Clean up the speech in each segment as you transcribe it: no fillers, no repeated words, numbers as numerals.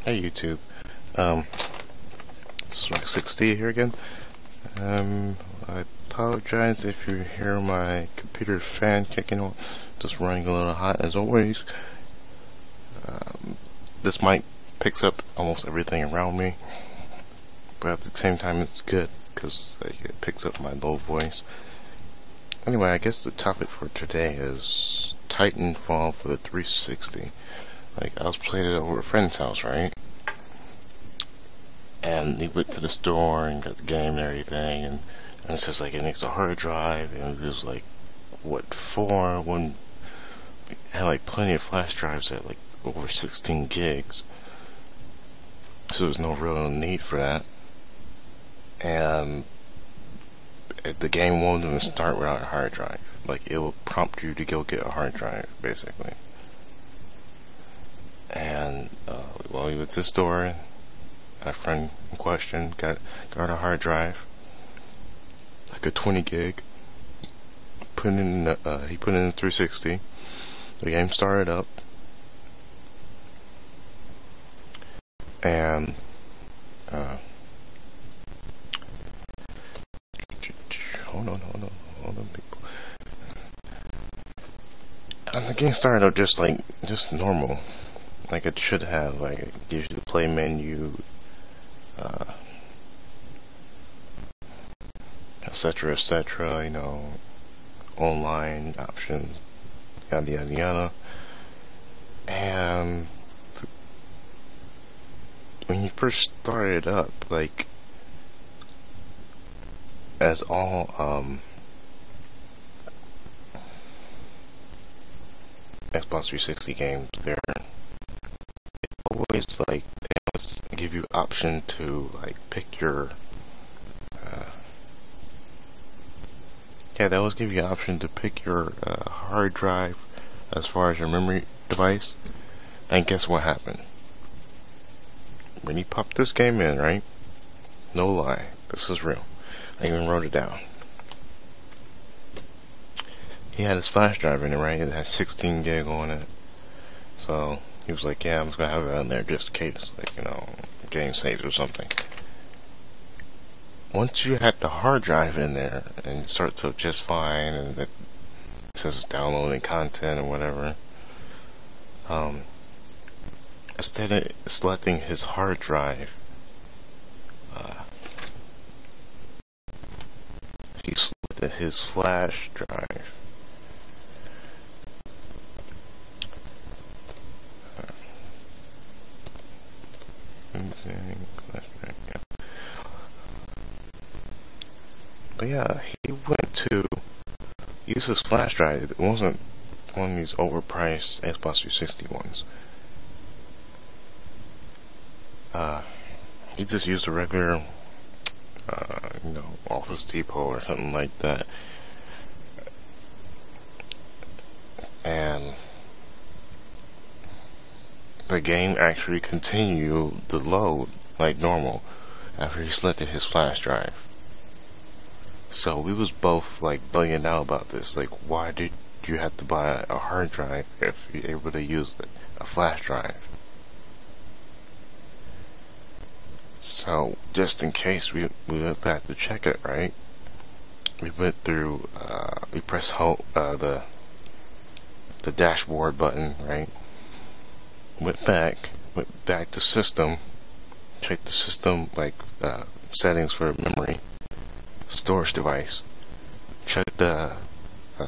Hey YouTube, Strike 60 here again. I apologize if you hear my computer fan kicking on, just running a little hot as always. This mic picks up almost everything around me, but at the same time it's good because it picks up my low voice. Anyway, I guess the topic for today is Titanfall for the 360. I was playing it over at a friend's house, right? And he went to the store and got the game and everything, and it says it needs a hard drive, and it was four, one, had plenty of flash drives at over 16 gigs, so there's no real need for that, and the game won't even start without a hard drive. It will prompt you to go get a hard drive, basically. And he went to the store, a friend in question got a hard drive, a 20 gig. He put it in the 360. The game started up, and hold on, people. And the game started out just normal, it should have. It gives you the play menu, etc., online options, yada yada yada. And when you first started up, as all Xbox 360 games, they're always they always give you option to pick your they always give you an option to pick your hard drive as far as your memory device. And guess what happened? When you pop this game in, right? No lie, this is real. I even wrote it down. He had his flash drive in it, right? It had 16 gig on it. So he was like, yeah, I'm just gonna have it on there just in case, game saves or something. Once you had the hard drive in there, and it starts up just fine, and it says downloading content or whatever, instead of selecting his hard drive, he selected his flash drive. But yeah, he went to use his flash drive. It wasn't one of these overpriced Xbox 360 ones. He just used a regular, Office Depot or something like that. And the game actually continued to load like normal after he selected his flash drive. So we was both bugging out about this. Why did you have to buy a hard drive if you're able to use a flash drive? So just in case, we went back to check it, right? We went through, we pressed the dashboard button, right? Went back to system, checked the system settings for memory, storage device, checked the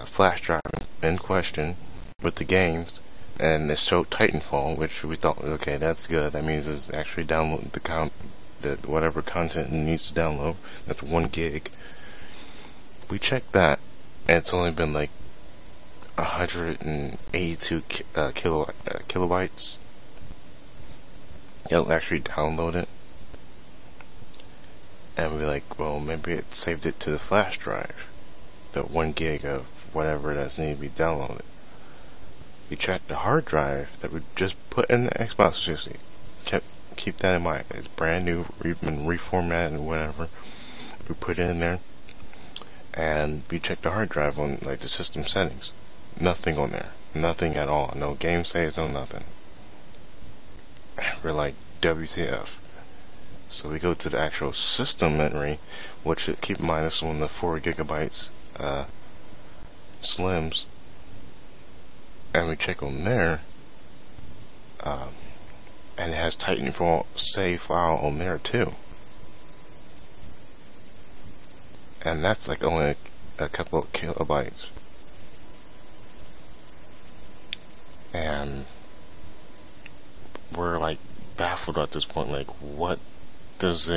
flash drive in question with the games, and it showed Titanfall, which we thought, okay, that's good. That means it's actually downloading whatever content it needs to download. That's 1 gig. We checked that, and it's only been 182 kilobytes. It'll actually download it. And we're well, maybe it saved it to the flash drive, the 1 gig of whatever that's needed to be downloaded. We checked the hard drive that we just put in the Xbox 360. Keep that in mind. It's brand new, been reformatted and whatever. We put it in there, and we checked the hard drive on the system settings. Nothing on there. Nothing at all. No game saves, no nothing. We're like, WTF. So we go to the actual system memory, which, keep in mind, this is one of the 4 gigabytes slims, and we check on there, and it has Titanfall save file on there too. And that's like only a couple of kilobytes. And we're like baffled at this point, like what does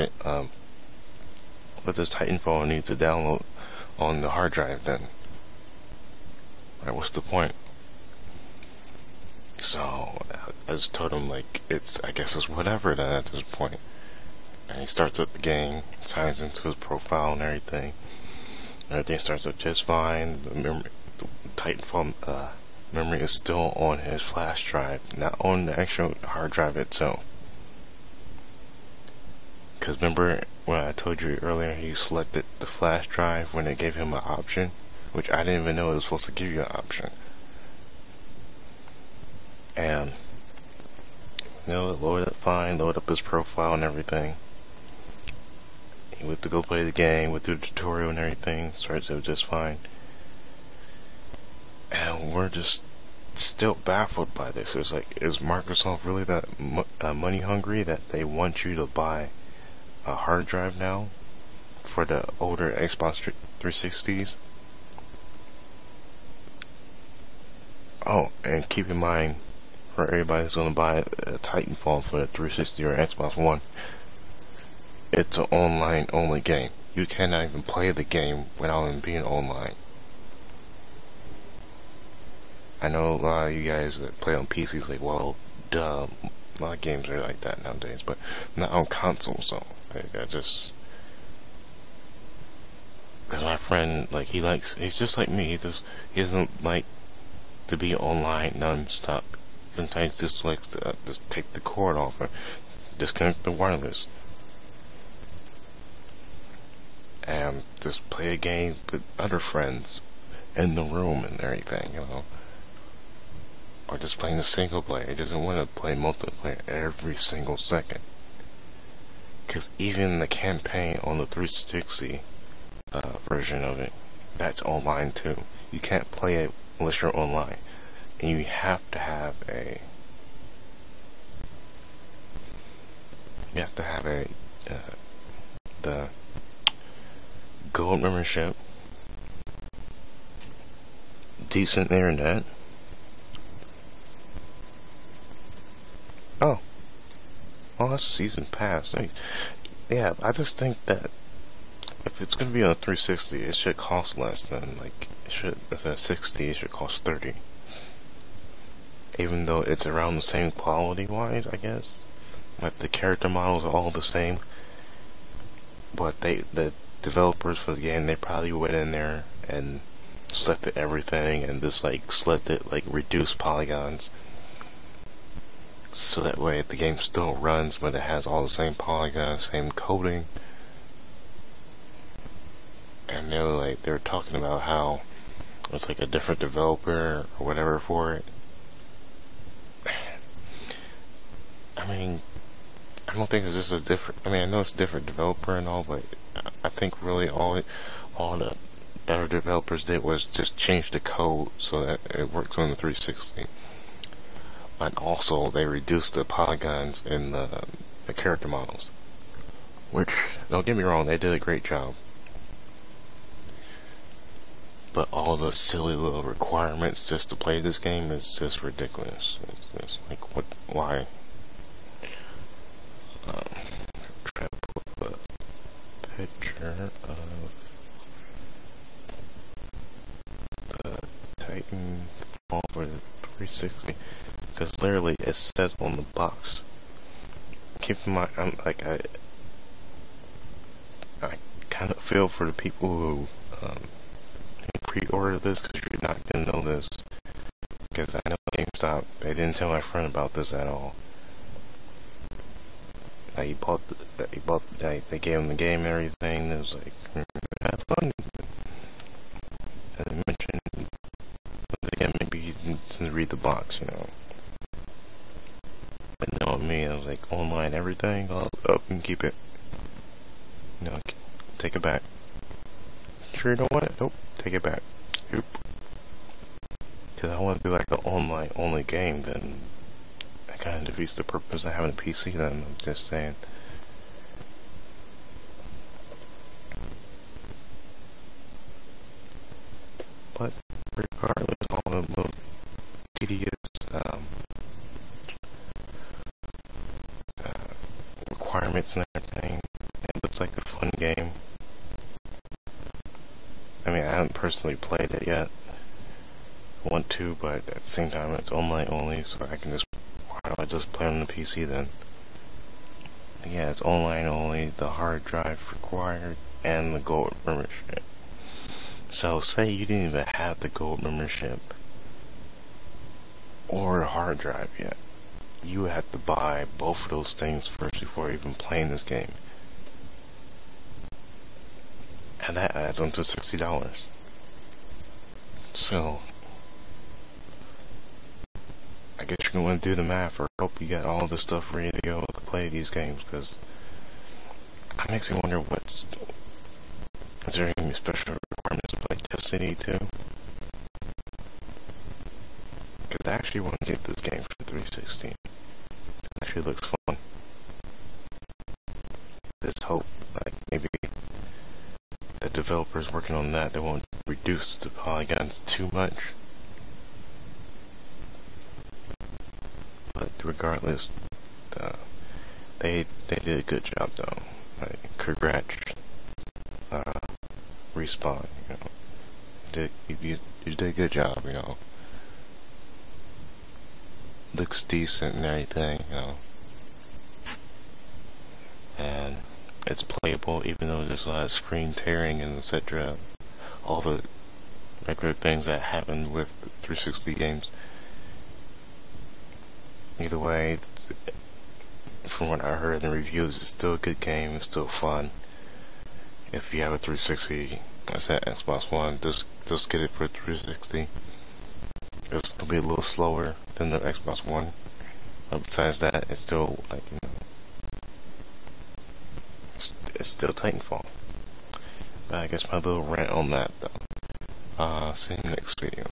Titanfall need to download on the hard drive then? Right, what's the point? So I just told him, like, I guess it's whatever then at this point. And he starts up the game, signs into his profile and everything. Everything starts up just fine. The Titanfall memory is still on his flash drive, not on the actual hard drive itself. Because remember when I told you earlier, he selected the flash drive when it gave him an option, which I didn't even know it was supposed to give you an option. And load up fine, load up his profile and everything. He went to go play the game, went through the tutorial and everything, starts out just fine. And we're just still baffled by this. It's like, is Microsoft really that money hungry that they want you to buy a hard drive now for the older Xbox 360s? Oh, and keep in mind, for everybody who's going to buy a Titanfall for the 360 or Xbox One, it's an online only game. You cannot even play the game without it being online. I know a lot of you guys that play on PCs like, well, duh, a lot of games are like that nowadays, but not on consoles, so I just, because my friend, like, he's just like me, he doesn't like to be online non-stop. Sometimes just likes to just take the cord off or disconnect the wireless and just play a game with other friends in the room and everything, or just playing the single player. He doesn't want to play multiplayer every single second, because even the campaign on the 360 version of it, that's online too. You can't play it unless you're online. And you have to have the gold membership, decent internet. Oh, that's season pass. Yeah, I just think that if it's going to be on a 360, it should cost less than, like, instead of 60, it should cost 30. Even though it's around the same quality-wise, I guess. Like, the character models are all the same. But the developers for the game, they probably went in there and selected everything and just, like, selected, like, reduced polygons. So that way the game still runs, but it has all the same polygons, same coding. And they were talking about how it's like a different developer or whatever for it. I mean, I don't think it's just a different. I mean, I know it's a different developer and all, but I think really all the other developers did was just change the code so that it works on the 360. And also, they reduced the polygons in the character models. Which, don't get me wrong, they did a great job. But all the silly little requirements just to play this game is just ridiculous. It's like, what? Why? Try to put a picture of the Titanfall for the 360, because literally it says on the box. Keep in mind, I kind of feel for the people who pre-order this, because you're not going to know this, because I know GameStop, they didn't tell my friend about this at all. They gave him the game and everything, and it was like, have fun. And they mentioned, again, maybe he didn't read the box, But no, about me. I was like, online everything, I'll up and keep it. Take it back. Sure you don't want it? Nope, take it back. Oop. Because I want to do like an online only game, then that kind of defeats the purpose of having a PC then, I'm just saying. But regardless, all the most tedious requirements and everything, it looks like a fun game. I mean, I haven't personally played it yet. I want to, but at the same time, it's online only, so I can just, why don't I just play on the PC then? But yeah, it's online only, the hard drive required, and the gold membership. So, say you didn't even have the gold membership, or a hard drive yet. You have to buy both of those things first before even playing this game. And that adds on to $60. So, I guess you're going to want to do the math, or hope you got all the stuff ready to go to play these games, because it makes me wonder is there any special requirements to play Destiny 2? Because I actually want to get this game for 360. It actually looks fun. Just hope, like, maybe the developers working on that, they won't reduce the polygons too much. But regardless, they did a good job though. Like, congrats, Respawn. You did a good job. Looks decent and everything. And it's playable even though there's a lot of screen tearing and etc. All the regular things that happen with the 360 games. Either way, from what I heard in the reviews, it's still a good game, it's still fun. If you have a 360, I said Xbox One, just get it for 360. It's gonna be a little slower than the Xbox One, but besides that, it's still like, it's still Titanfall. But I guess my little rant on that though. See you next video.